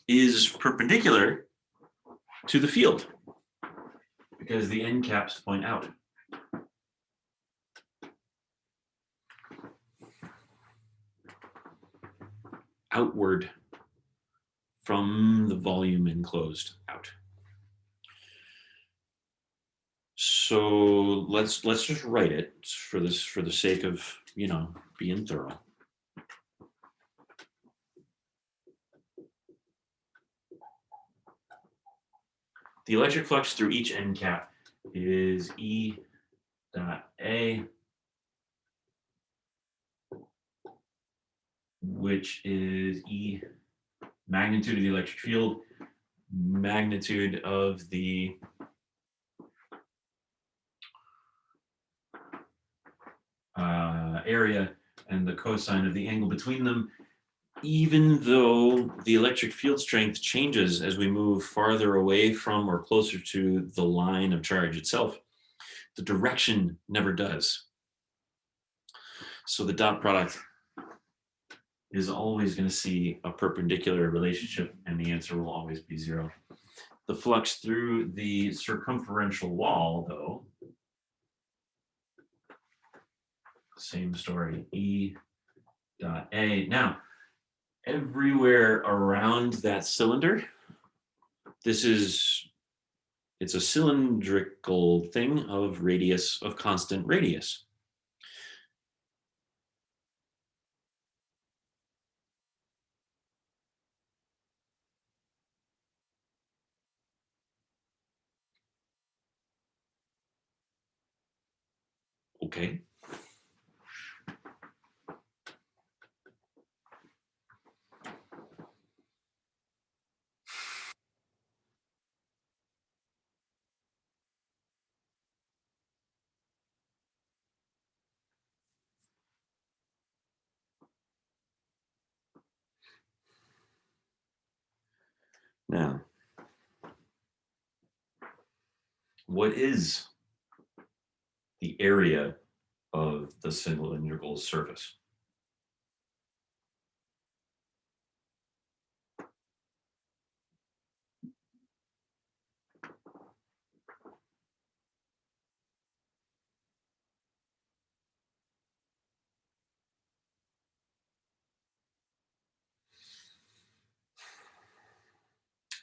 A: is perpendicular to the field because the end caps point out. Outward from the volume enclosed out. So let's just write it for the sake of, being thorough. The electric flux through each end cap is E dot A, which is E magnitude of the electric field, magnitude of the area, and the cosine of the angle between them, even though the electric field strength changes as we move farther away from or closer to the line of charge itself. The direction never does. So the dot product is always going to see a perpendicular relationship, and the answer will always be 0. The flux through the circumferential wall, though, same story, E dot A. Now, everywhere around that cylinder, it's a cylindrical thing of radius, of constant radius. Okay. Now, what is the area of the cylindrical surface?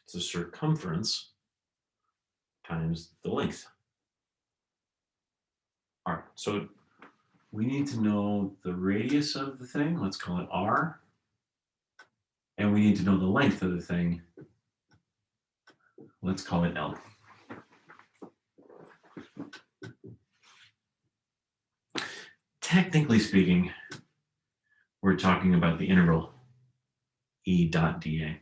A: It's the circumference times the length. All right, so we need to know the radius of the thing. Let's call it r. And we need to know the length of the thing. Let's call it L. Technically speaking, we're talking about the integral E dot dA.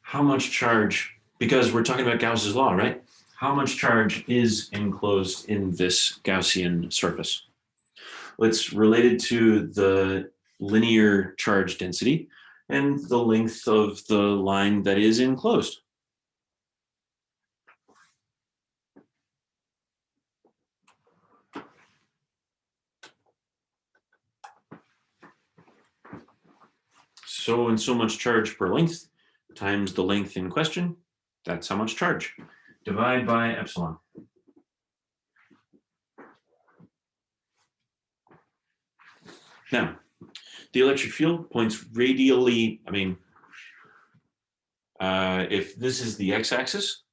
A: How much charge, because we're talking about Gauss's law, right? How much charge is enclosed in this Gaussian surface? Well, it's related to the linear charge density and the length of the line that is enclosed. So and so much charge per length times the length in question, that's how much charge. Divide by epsilon. Now, the electric field points radially, if this is the x-axis,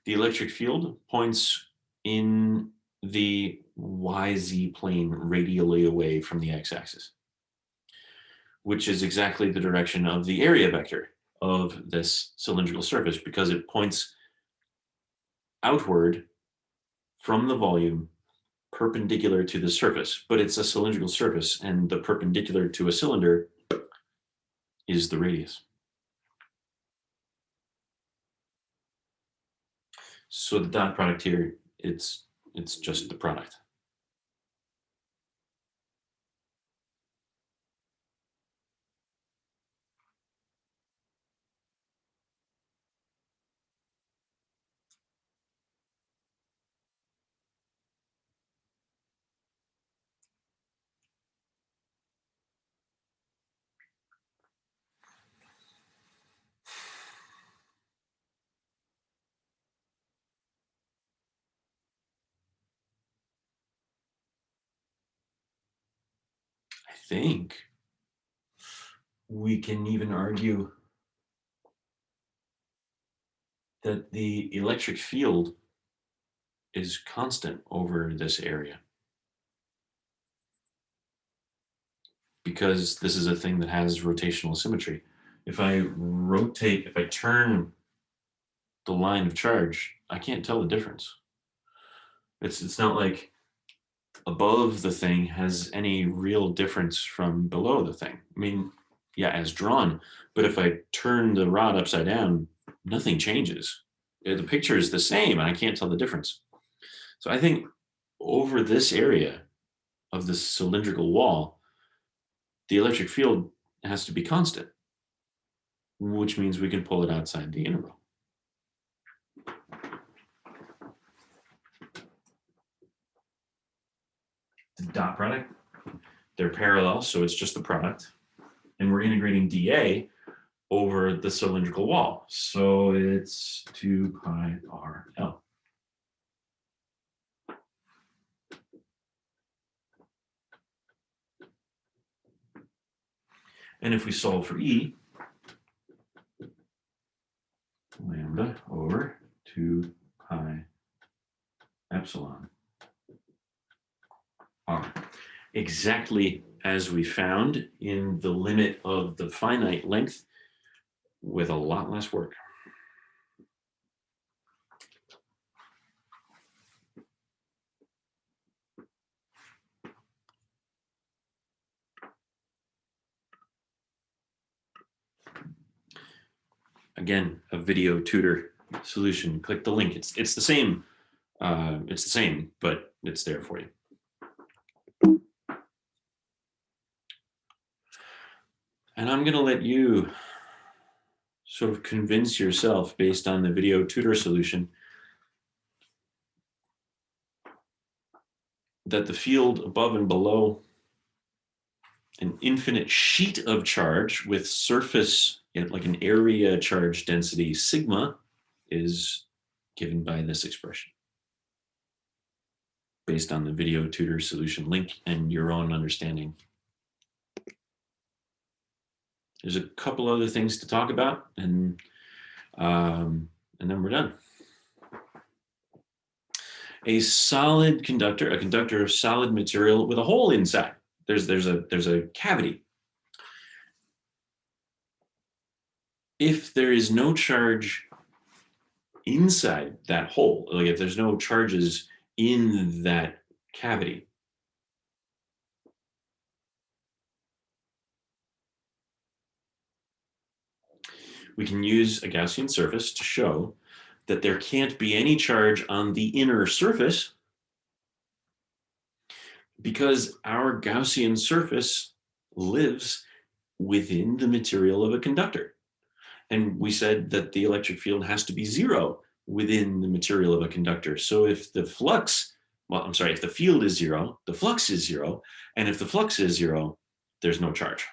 A: the electric field points in the yz plane radially away from the x-axis, which is exactly the direction of the area vector of this cylindrical surface, because it points outward from the volume perpendicular to the surface. But it's a cylindrical surface, and the perpendicular to a cylinder is the radius. So the dot product here, it's just the product. I think we can even argue that the electric field is constant over this area, because this is a thing that has rotational symmetry. If I turn the line of charge, I can't tell the difference. It's not like above the thing has any real difference from below the thing. Yeah, as drawn, but if I turn the rod upside down, nothing changes. The picture is the same, and I can't tell the difference. So I think over this area of the cylindrical wall, the electric field has to be constant, which means we can pull it outside the integral. The dot product, they're parallel, so it's just the product. And we're integrating dA over the cylindrical wall. So it's 2 pi r L. And if we solve for E, lambda over 2 pi epsilon r. Exactly as we found in the limit of the finite length, with a lot less work. Again, a video tutor solution. Click the link. It's the same. But it's there for you. And I'm going to let you sort of convince yourself based on the video tutor solution that the field above and below an infinite sheet of charge with surface, like an area charge density sigma, is given by this expression based on the video tutor solution link and your own understanding. There's a couple other things to talk about, and then we're done. A solid conductor, a conductor of solid material with a hole inside. There's a cavity. If there is no charge inside that hole, like if there's no charges in that cavity, we can use a Gaussian surface to show that there can't be any charge on the inner surface because our Gaussian surface lives within the material of a conductor. And we said that the electric field has to be zero within the material of a conductor. So if the flux, well, I'm sorry, if the field is zero, the flux is zero. And if the flux is zero, there's no charge.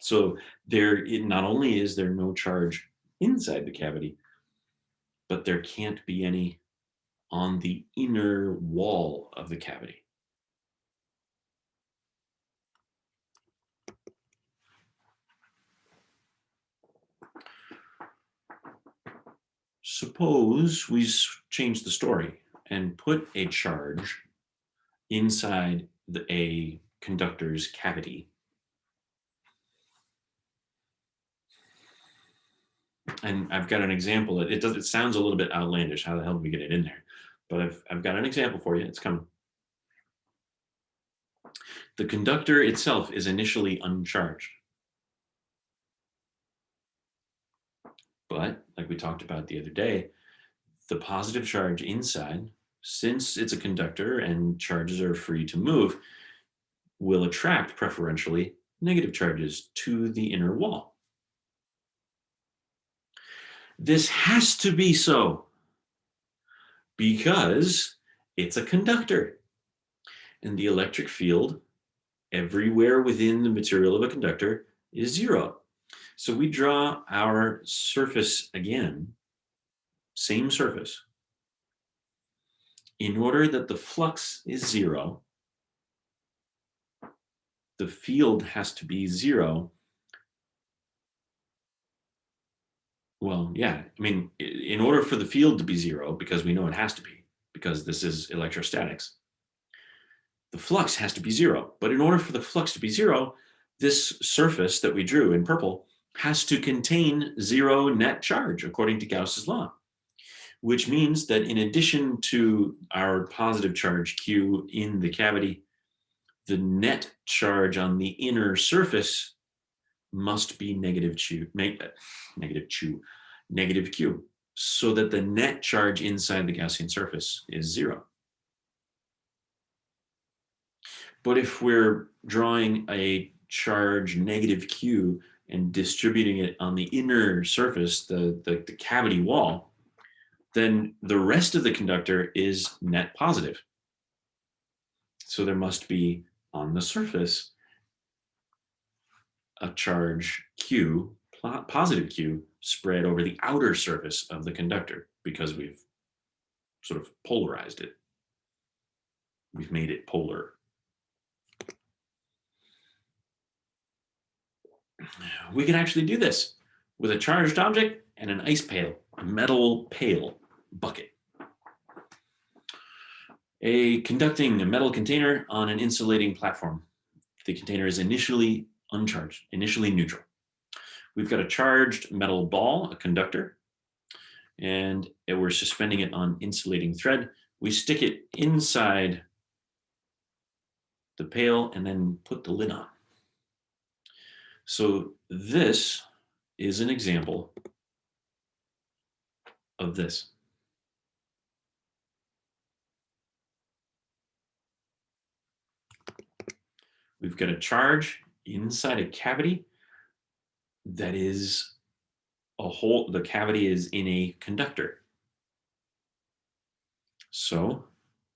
A: So not only is there no charge inside the cavity, but there can't be any on the inner wall of the cavity. Suppose we change the story and put a charge inside a conductor's cavity. And I've got an example. It sounds a little bit outlandish. How the hell do we get it in there? But I've got an example for you. It's coming. The conductor itself is initially uncharged. But like we talked about the other day, the positive charge inside, since it's a conductor and charges are free to move, will attract preferentially negative charges to the inner wall. This has to be so because it's a conductor. And the electric field everywhere within the material of a conductor is zero. So we draw our surface again, same surface. In order that the flux is zero, the field has to be zero. Well, yeah, I mean, in order for the field to be zero, because we know it has to be, because this is electrostatics, the flux has to be zero. But in order for the flux to be zero, this surface that we drew in purple has to contain zero net charge, according to Gauss's law, which means that in addition to our positive charge Q in the cavity, the net charge on the inner surface must be negative Q, so that the net charge inside the Gaussian surface is zero. But if we're drawing a charge negative Q and distributing it on the inner surface, the cavity wall, then the rest of the conductor is net positive. So there must be on the surface a charge Q, positive Q, spread over the outer surface of the conductor because we've sort of polarized it. We've made it polar. We can actually do this with a charged object and an ice pail, a metal pail bucket. A metal container on an insulating platform. The container is initially uncharged, initially neutral. We've got a charged metal ball, a conductor, and we're suspending it on insulating thread. We stick it inside the pail and then put the lid on. So this is an example of this. We've got a charge inside a cavity that is a hole, the cavity is in a conductor. So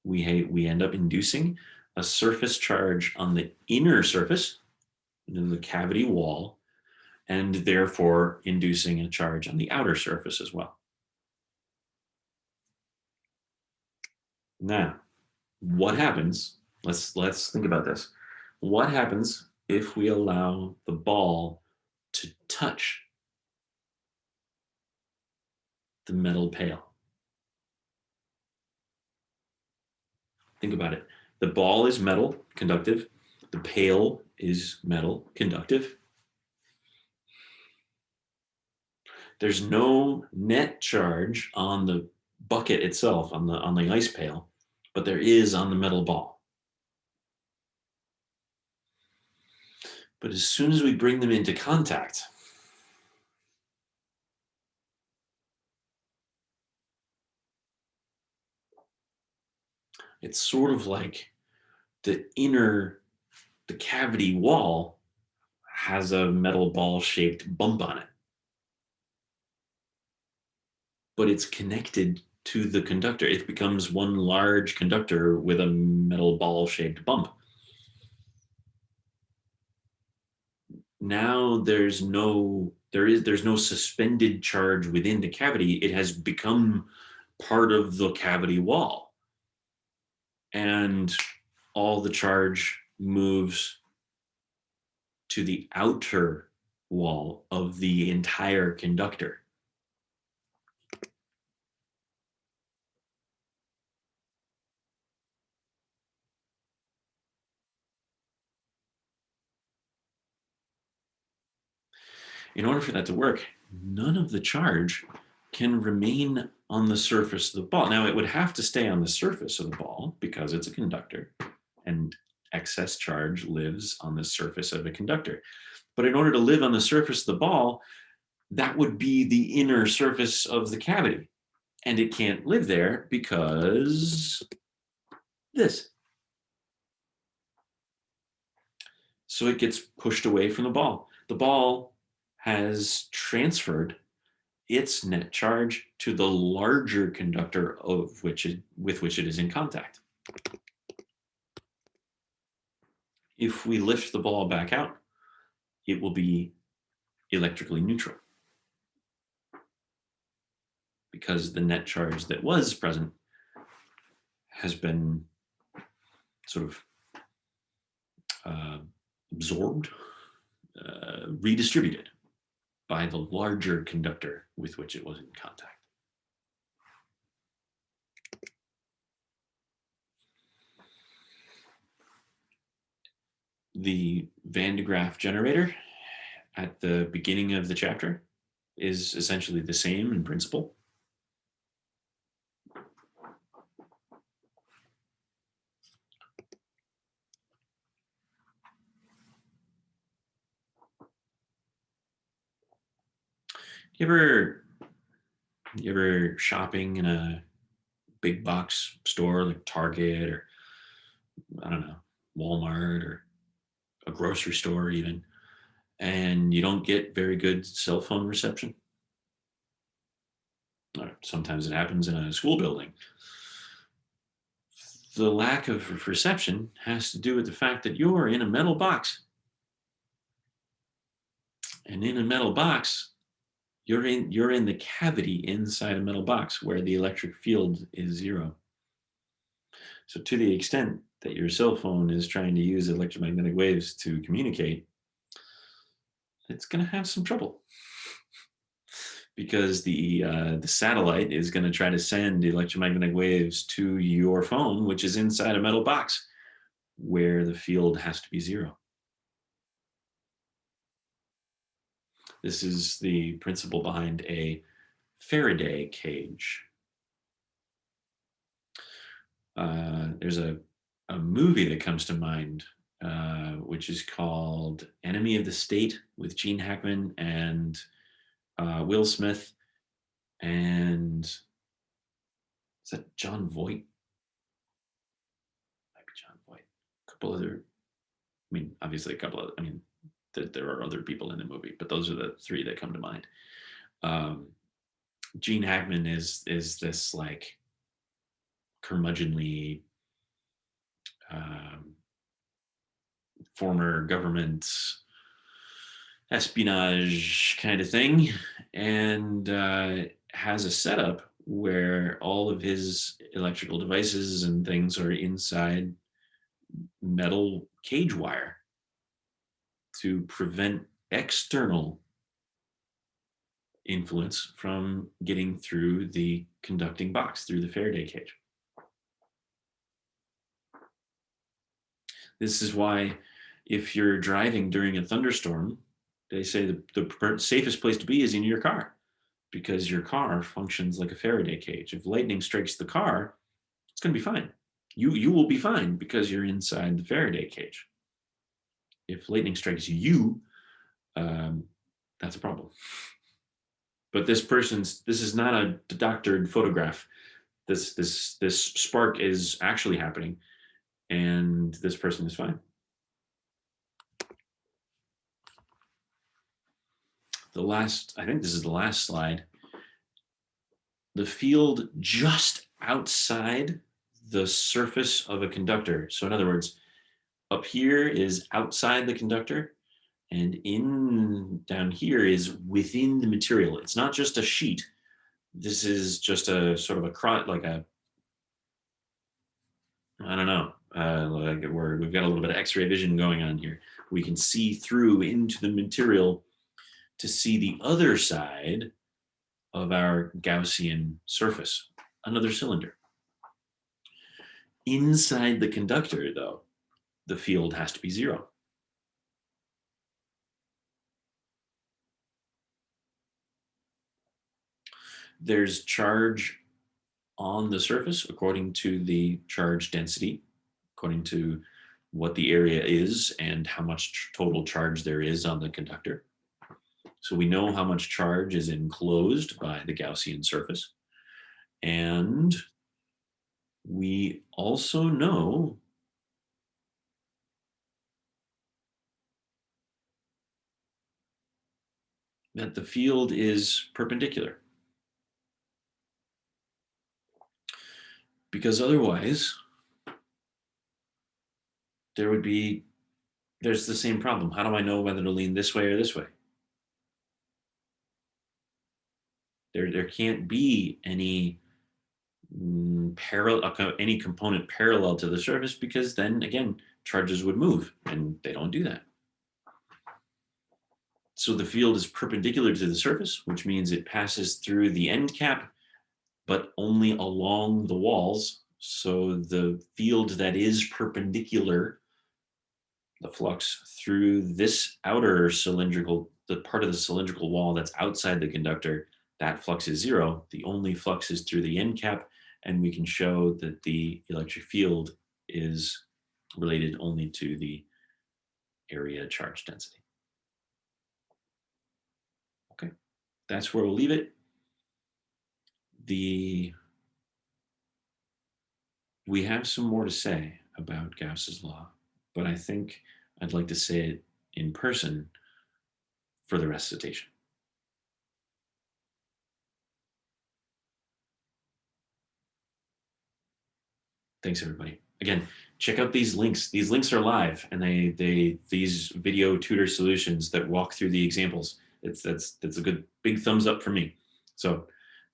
A: we end up inducing a surface charge on the inner surface, in the cavity wall, and therefore inducing a charge on the outer surface as well. Now, what happens? Let's think about this. What happens if we allow the ball to touch the metal pail? Think about it. The ball is metal, conductive. The pail is metal, conductive. There's no net charge on the bucket itself, on the ice pail, but there is on the metal ball. But as soon as we bring them into contact, it's sort of like the cavity wall has a metal ball shaped bump on it, but it's connected to the conductor. It becomes one large conductor with a metal ball shaped bump. Now there's no suspended charge within the cavity. It has become part of the cavity wall, and all the charge moves to the outer wall of the entire conductor. In order for that to work, none of the charge can remain on the surface of the ball. Now, it would have to stay on the surface of the ball because it's a conductor, and excess charge lives on the surface of a conductor. But in order to live on the surface of the ball, that would be the inner surface of the cavity. And it can't live there because this. So it gets pushed away from the ball. The ball has transferred its net charge to the larger conductor with which it is in contact. If we lift the ball back out, it will be electrically neutral because the net charge that was present has been sort of absorbed, redistributed by the larger conductor with which it was in contact. The Van de Graaff generator at the beginning of the chapter is essentially the same in principle. You ever shopping in a big box store like Target or, I don't know, Walmart or a grocery store even, and you don't get very good cell phone reception? Or sometimes it happens in a school building. The lack of reception has to do with the fact that you're in a metal box. And in a metal box, you're in the cavity inside a metal box where the electric field is zero. So to the extent that your cell phone is trying to use electromagnetic waves to communicate, it's going to have some trouble because the satellite is going to try to send electromagnetic waves to your phone, which is inside a metal box where the field has to be zero. This is the principle behind a Faraday cage. There's a movie that comes to mind, which is called Enemy of the State with Gene Hackman and Will Smith. And is that John Voight? Might be John Voight. A couple other, obviously a couple of, There are other people in the movie, but those are the three that come to mind. Um, Gene Hackman is this like curmudgeonly um, former government espionage kind of thing, and has a setup where all of his electrical devices and things are inside metal cage wire to prevent external influence from getting through the conducting box, through the Faraday cage. This is why if you're driving during a thunderstorm, they say the safest place to be is in your car, because your car functions like a Faraday cage. If lightning strikes the car, it's going to be fine. You will be fine because you're inside the Faraday cage. If lightning strikes you, that's a problem. But this is not a doctored photograph. This spark is actually happening, and this person is fine. I think this is the last slide. The field just outside the surface of a conductor. So in other words, up here is outside the conductor, and in down here is within the material. It's not just a sheet. This is just a sort of like a, I don't know, like we've got a little bit of X-ray vision going on here. We can see through into the material to see the other side of our Gaussian surface, another cylinder. Inside the conductor, though, the field has to be zero. There's charge on the surface according to the charge density, according to what the area is and how much total charge there is on the conductor. So we know how much charge is enclosed by the Gaussian surface. And we also know that the field is perpendicular. Because otherwise, there's the same problem. How do I know whether to lean this way or this way? There can't be any any component parallel to the surface, because then again, charges would move, and they don't do that. So the field is perpendicular to the surface, which means it passes through the end cap, but only along the walls. So the field that is perpendicular, the flux through this outer cylindrical, the part of the cylindrical wall that's outside the conductor, that flux is zero. The only flux is through the end cap, and we can show that the electric field is related only to the area charge density. Okay, that's where we'll leave it. We have some more to say about Gauss's law, but I think I'd like to say it in person for the recitation. Thanks, everybody. Again, check out these links. These links are live, and these video tutor solutions that walk through the examples. That's a good big thumbs up for me. So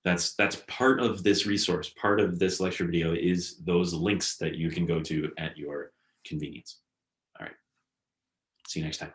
A: that's part of this resource. Part of this lecture video is those links that you can go to at your convenience. All right. See you next time.